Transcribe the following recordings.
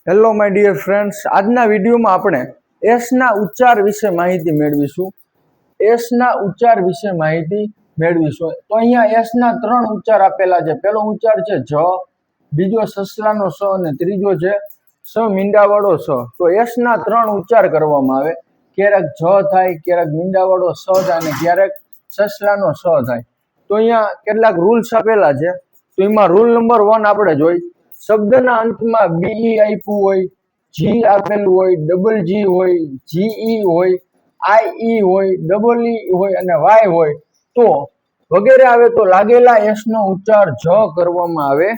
Hello my dear friends, આજના વિડીયોમાં આપણે એસના ઉચ્ચાર વિશે માહિતી મેળવીશું. એસના ઉચ્ચાર વિશે માહિતી મેળવીશું. તો અહીંયા એસના 3 ઉચ્ચાર આપેલા છે. પહેલો ઉચ્ચાર છે જ, બીજો સસલાનો સ અને ત્રીજો છે સ મીંડાવાળો સ. તો એસના 3 ઉચ્ચાર કરવામાં આવે. ક્યારેક જ થાય, ક્યારેક મીંડાવાળો સ થાય અને ક્યારેક સસલાનો સ થાય. તો અહીંયા કેટલાક રૂલ્સ આપેલા છે. તો એમાં રૂલ નંબર 1 આપણે જોઈ. શબ્દના અંતમાં બીઈ આપ્યું હોય, જી આપેલું હોય, ડબલ જી હોય, જીઈ હોય, આઈ હોય, ડબલ ઈ હોય અને વાય હોય તો વગેરે આવે તો લાગેલા એસ નો ઉચ્ચાર જ કરવામાં આવે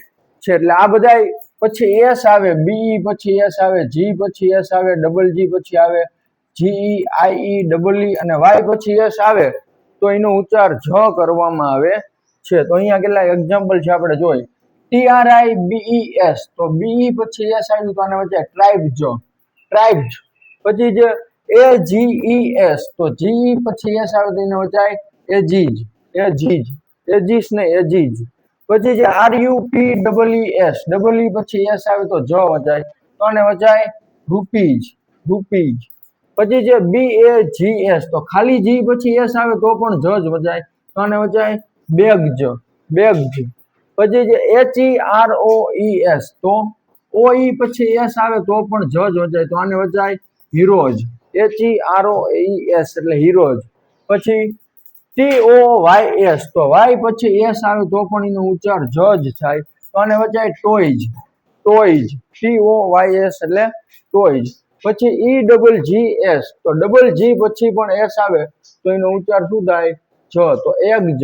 છે. એટલે આ બધા પછી એસ આવે, બીઈ પછી એસ આવે, જી પછી એસ આવે, ડબલ જી પછી આવે, જીઈ, આઈ, ડબલ ઈ અને વાય પછી એસ આવે તો એનો ઉચ્ચાર જ કરવામાં આવે છે. તો અહીંયા કેટલા એક્ઝામ્પલ છે આપણે જોઈ. TRIBES તો બીઈ પછી એસ આવ્યું તો આને વચ્ચે ટ્રાઇબ્સ, ટ્રાઇબ્સ. પછી જે AGES તો જીઈ પછી એસ આવે તો એને વચાય એજીજ, એજીજ, એજીસ ને એજીજ. પછી જે RUPEES ડબલ ઈ પછી એસ આવે તો જ વચાય તો આને વચાય રૂપીજ, રૂપીજ. પછી જે BAGS તો ખાલી જી પછી એસ આવે તો પણ જ વચાય તો આને વચાય બેગ્જ, બેગ્જ. પછી જે HEROES તો ઓઈ પછી એસ આવે તો પણ જ વચાય તો આને વચાય હીરોજ, HEROES એટલે હીરોજ. પછી TOYS તો વાય પછી એસ આવે તો પણ એનો ઉચ્ચાર જ થાય તો આને વચાય ટોયજ, ટોયજ, TOYS એટલે ટોયજ. પછી EGGS તો ડબલ જી પછી પણ એસ આવે તો એનો ઉચ્ચાર શું થાય? જ. તો એગજ,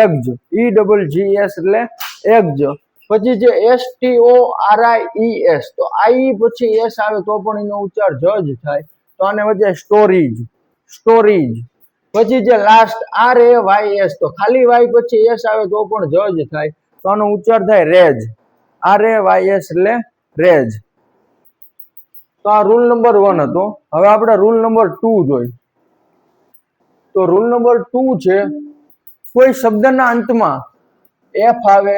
એગજ, EGGS એટલે એગજ. પછી જે STORIES તો આઈ પછી એસ આવે તો પણ એનો ઉચ્ચાર જ થાય તો આને વચ્ચે સ્ટોરીજ, સ્ટોરીજ. પછી જે લાસ્ટ RAYS તો ખાલી વાય પછી એસ આવે તો પણ જ થાય તો આનો ઉચ્ચાર થાય રેજ, RAYS એટલે રેજ. તો આ રૂલ નંબર 1 હતો. હવે આપણે રૂલ નંબર 2 જોઈ. તો રૂલ નંબર 2 છે કોઈ શબ્દના અંતમાં એફ આવે,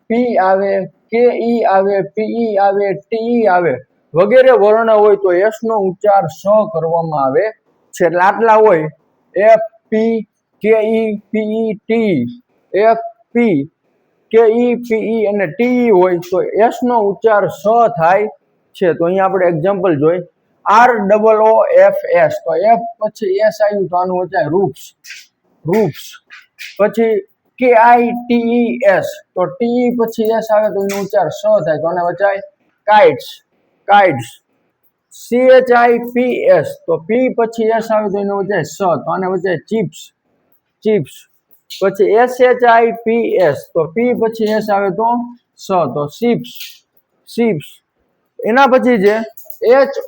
પી આવે, કે ઈ આવે, પીઈ આવે, ટી આવે વગેરે વર્ણ હોય તો એસ નો ઉચ્ચાર સ કરવામાં આવે છે. એટલે આટલા હોય એફ, પી, કે ઈ, પીઈ, ટી. એફ, પી, કે ઈ, પીઈ અને ટી હોય તો એસ નો ઉચ્ચાર સ થાય છે. તો અહીંયા આપણે એક્ઝામ્પલ જોઈ. ROOFS તો એફ પછી એસ આવ્યું તો આનું વચાય રૂપ્સ, રૂપ્સ. પછી KITES તો ટી પછી એસ આવે તો એનો ઉચ્ચાર સ થાય તો આને વચાય કાઇટ્સ, કાઇટ્સ. CHIPS તો પી પછી એસ આવે તો એનો વચાય સ તો આને વચાય ચિપ્સ, ચિપ્સ. પછી SHIPS તો પી પછી એસ આવે તો સ તો શિપ્સ, શિપ્સ. એના પછી જે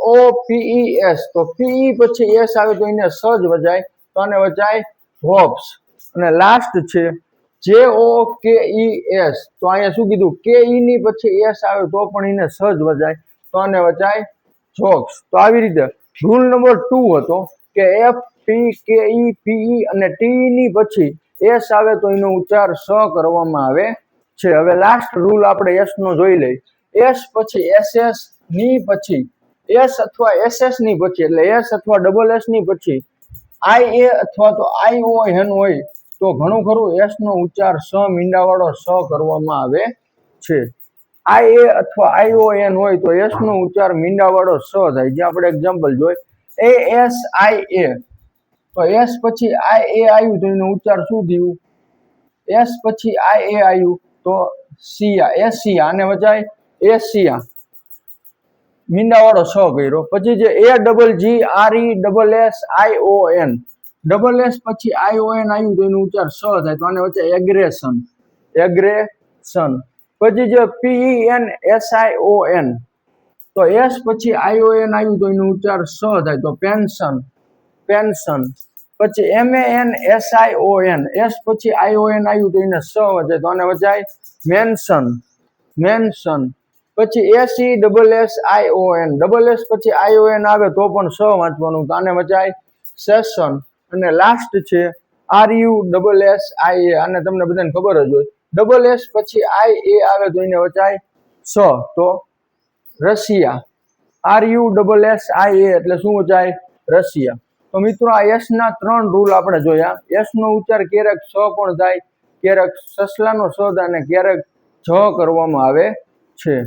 HOPES તો પી પછી એસ આવે તો એને સ જ વચાય તો આને વચાય હોપ્સ. અને લાસ્ટ છે JOKES તો અહીંયા શું કીધું? કે ઈ ની પછી એસ આવે તો પણ એને સ જ વચાય તો આને વચાય જોક્સ. તો આવી રીતે રૂલ નંબર 2 હતો કે એફ, પી, કે ઈ, પીઈ અને ટી ની પછી એસ આવે તો એનો ઉચ્ચાર સ કરવામાં આવે છે. હવે લાસ્ટ રૂલ આપણે એસ નો જોઈ લઈ. એસ પછી SS ની પછી એસ અથવા SS ની પછી એટલે એસ અથવા ડબલ એસ ની પછી IA અથવા તો ION હોય તો ઘણું ખરું એસ નો ઉચ્ચાર સ મીંડાવાળો સ કરવામાં આવે છે. IA અથવા ION હોય તો એસ નો ઉચ્ચાર મીંડાવાળો સ થાય. જે આપણે એક્ઝામ્પલ જોઈ. ASIA તો એસ પછી IA આવ્યું તો એનો ઉચ્ચાર શું થયું? એસ પછી IA આવ્યું તો સિયા, એશિયા. આને વચાય એશિયા, મીંડાવાળો સ કર્યો. પછી જે AGGRESSION ડબલ એસ પછી ION આવ્યું તો એનો ઉચ્ચાર સ થાય તો આને વચ્ચે એગ્રેશન, એગ્રેશન. પછી જે PENSION તો એસ પછી ION આવ્યું તો એનો ઉચ્ચાર સ થાય તો પેન્શન, પેન્શન. પછી MANSION એસ પછી ION આવ્યું તો એને સ વચાય તો આને વચાય મેન્શન, મેન્શન. પછી SESSION ડબલ એસ પછી ION આવે તો પણ સ વાંચવાનું તો આને વચાય સેશન. અને લાસ્ટ છે RUSSIA આને તમને બધાને ખબર જ હોય. ડબલ એસ પછી IA આવે તો એને વચાય સ તો રશિયા, RUSSIA એટલે શું ઊંચાઈ? રશિયા. તો મિત્રો આ એસ ના 3 રૂલ આપણે જોયા. એસ નો ઉચ્ચાર ક્યારેક સ પણ થાય, ક્યારેક સસલાનો સ અને ક્યારેક જ કરવામાં આવે છે.